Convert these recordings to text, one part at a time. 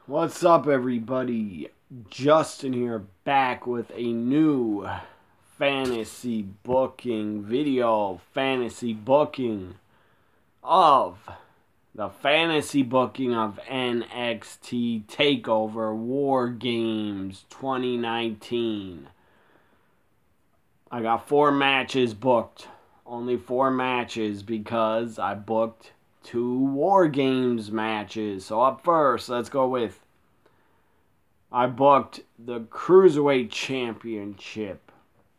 What's up, everybody? Justin here, back with a new fantasy booking video. Fantasy booking of the fantasy booking of NXT Takeover Wargames 2019. I got 4 matches booked. Only 4 matches because I booked 2 War Games matches. So up first, let's go with I booked the Cruiserweight Championship.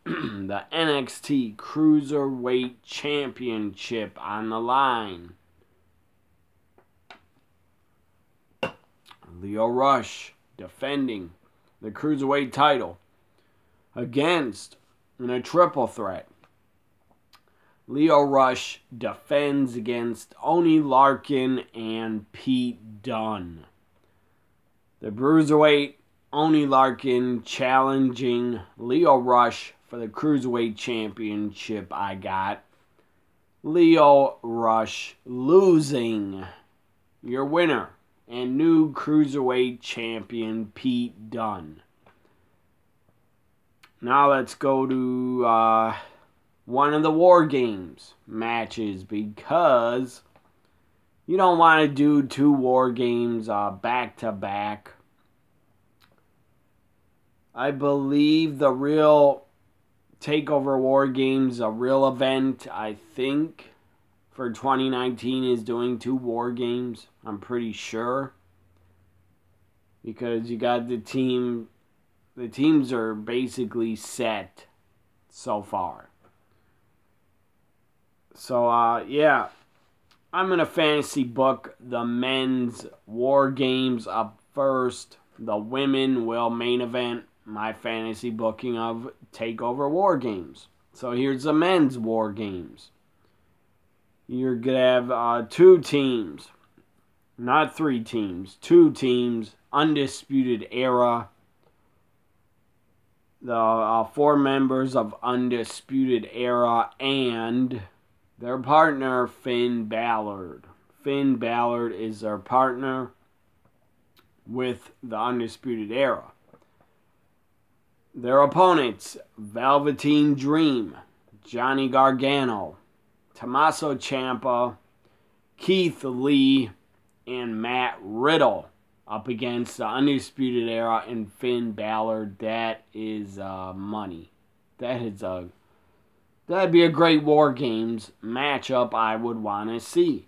The NXT Cruiserweight Championship on the line. Lio Rush defending the Cruiserweight title against, in a triple threat, Lio Rush defends against Oney Larkin and Pete Dunne. The Bruiserweight, Oney Larkin challenging Lio Rush for the Cruiserweight Championship. I got Lio Rush losing. Your winner and new Cruiserweight Champion Pete Dunne. Now let's go to one of the War Games matches, because you don't want to do 2 War Games back to back. I believe the real Takeover War Games, a real event, I think, for 2019 is doing 2 War Games. I'm pretty sure. Because you got the teams are basically set so far. So, yeah, I'm going to fantasy book the men's War Games up first. The women will main event my fantasy booking of Takeover War Games. So here's the men's War Games. You're going to have 2 teams, not 3 teams, 2 teams, Undisputed Era. The 4 members of Undisputed Era and their partner, Finn Balor. Finn Balor is their partner with the Undisputed Era. Their opponents, Velveteen Dream, Johnny Gargano, Tommaso Ciampa, Keith Lee, and Matt Riddle up against the Undisputed Era and Finn Balor. That is money. That'd be a great War Games matchup I would want to see.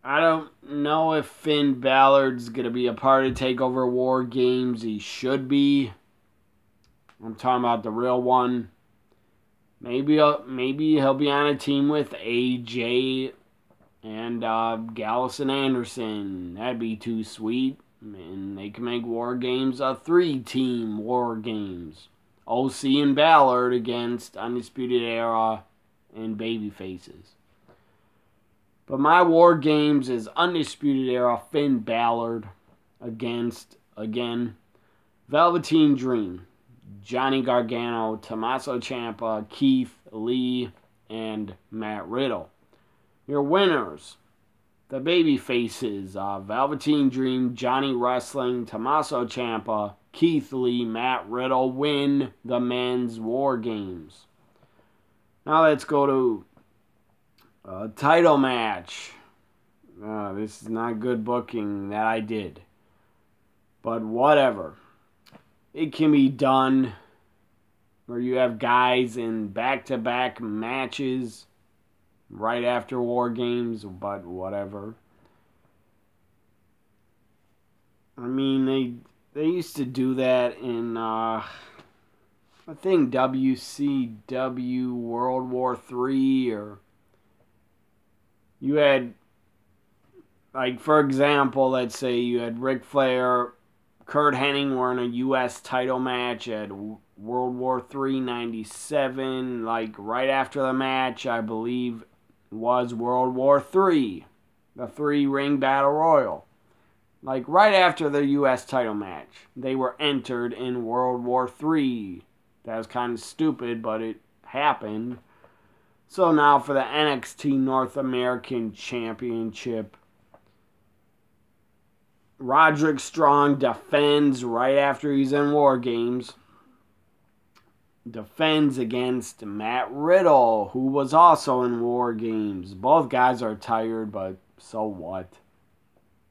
I don't know if Finn Balor's going to be a part of Takeover War Games. He should be. I'm talking about the real one. Maybe he'll be on a team with AJ and Gallus and Anderson. That'd be too sweet. And they can make War Games a 3-team War Games. OC and Ballard against Undisputed Era and Babyfaces. But my War Games is Undisputed Era Finn Balor against, again, Velveteen Dream, Johnny Gargano, Tommaso Ciampa, Keith Lee, and Matt Riddle. Your winners, the Babyfaces, Velveteen Dream, Johnny Wrestling, Tommaso Ciampa, Keith Lee, Matt Riddle win the men's War Games. Now let's go to a title match. This is not good booking that I did. But whatever. It can be done where you have guys in back-to-back matches right after War Games, but whatever. I mean, they used to do that in, I think, WCW World War III, or you had, like, for example, let's say you had Ric Flair, Kurt Hennig were in a U.S. title match at World War III 97. Like, right after the match, I believe, was World War III, the 3-ring battle royal. Like, right after the U.S. title match, they were entered in World War III. That was kind of stupid, but it happened. So now for the NXT North American Championship, Roderick Strong defends right after he's in War Games. Defends against Matt Riddle, who was also in War Games. Both guys are tired, but so what?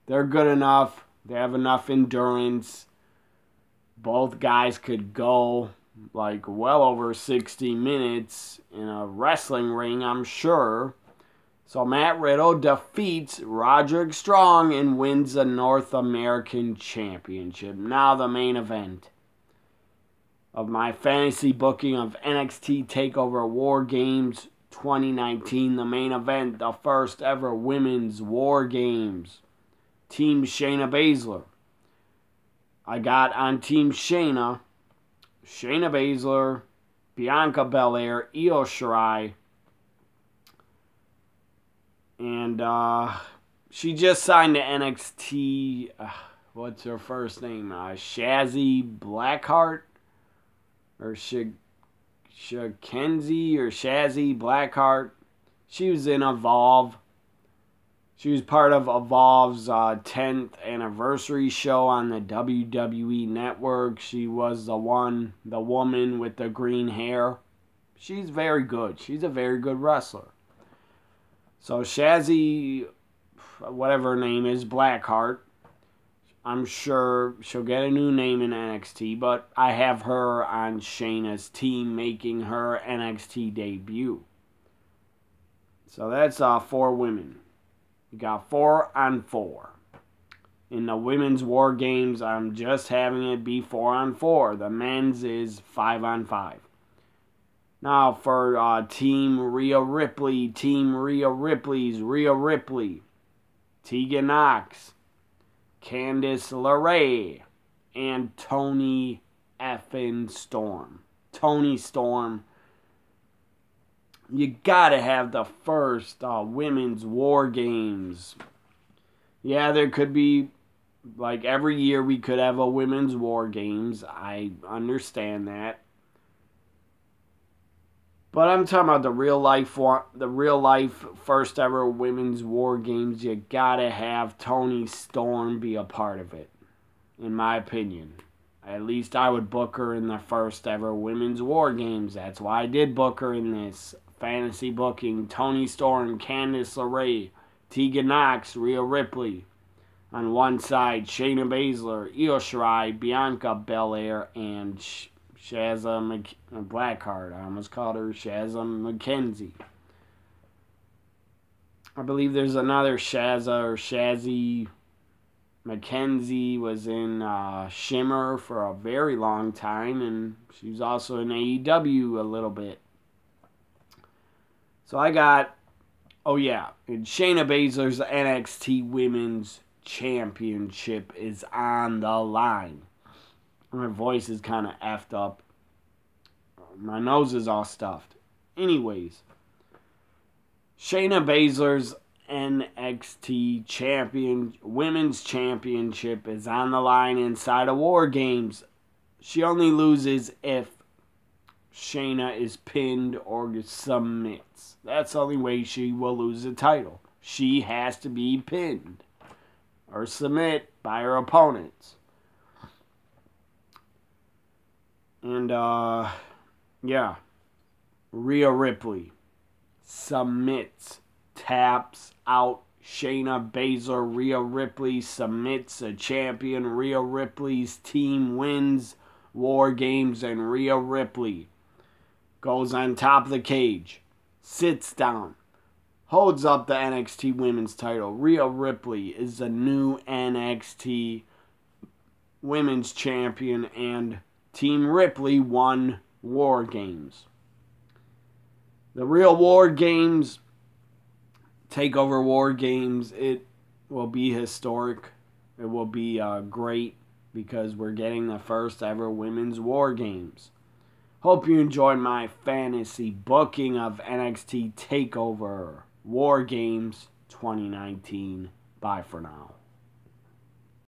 They're good enough. They have enough endurance. Both guys could go like well over 60 minutes in a wrestling ring, I'm sure. So Matt Riddle defeats Roderick Strong and wins the North American Championship. Now the main event of my fantasy booking of NXT Takeover War Games 2019. The main event, the first ever Women's War Games. Team Shayna Baszler. I got on Team Shayna Baszler, Bianca Belair, Io Shirai, and she just signed to NXT. What's her first name? Shazzy Blackheart? Or Shakenzie or Shazzy Blackheart. She was in Evolve. She was part of Evolve's 10th anniversary show on the WWE Network. She was the woman with the green hair. She's very good. She's a very good wrestler. So Shazzy, whatever her name is, Blackheart, I'm sure she'll get a new name in NXT, but I have her on Shayna's team making her NXT debut. So that's 4 women. You got 4-on-4. In the Women's War Games, I'm just having it be 4-on-4. The men's is 5-on-5. Now for Team Rhea Ripley. Team Rhea Ripley's Rhea Ripley, Tegan Knox, Candice LeRae, and Toni effing Storm. Toni Storm. You gotta have the first Women's War Games. Yeah, there could be, like every year we could have a Women's War Games. I understand that. But I'm talking about the real life first ever Women's War Games. You gotta have Toni Storm be a part of it, in my opinion. At least I would book her in the first ever Women's War Games. That's why I did book her in this fantasy booking. Toni Storm, Candice LeRae, Tegan Knox, Rhea Ripley. On one side, Shayna Baszler, Io Shirai, Bianca Belair, and Shazza Blackheart. I almost called her Shazza McKenzie. I believe there's another Shazza or Shazzy McKenzie was in Shimmer for a very long time, and she was also in AEW a little bit. So I got, and Shayna Baszler's NXT Women's Championship is on the line. My voice is kind of effed up. My nose is all stuffed. Anyways, Shayna Baszler's NXT Women's Championship is on the line inside of War Games. She only loses if Shayna is pinned or submits. That's the only way she will lose the title. She has to be pinned or submit by her opponents. And, Rhea Ripley submits, taps out Shayna Baszler. Rhea Ripley submits a champion. Rhea Ripley's team wins War Games, and Rhea Ripley goes on top of the cage, sits down, holds up the NXT Women's title. Rhea Ripley is the new NXT Women's Champion, and Team Ripley won War Games. The real War Games, Takeover War Games, it will be historic. It will be great because we're getting the first ever Women's War Games. Hope you enjoyed my fantasy booking of NXT Takeover War Games 2019. Bye for now.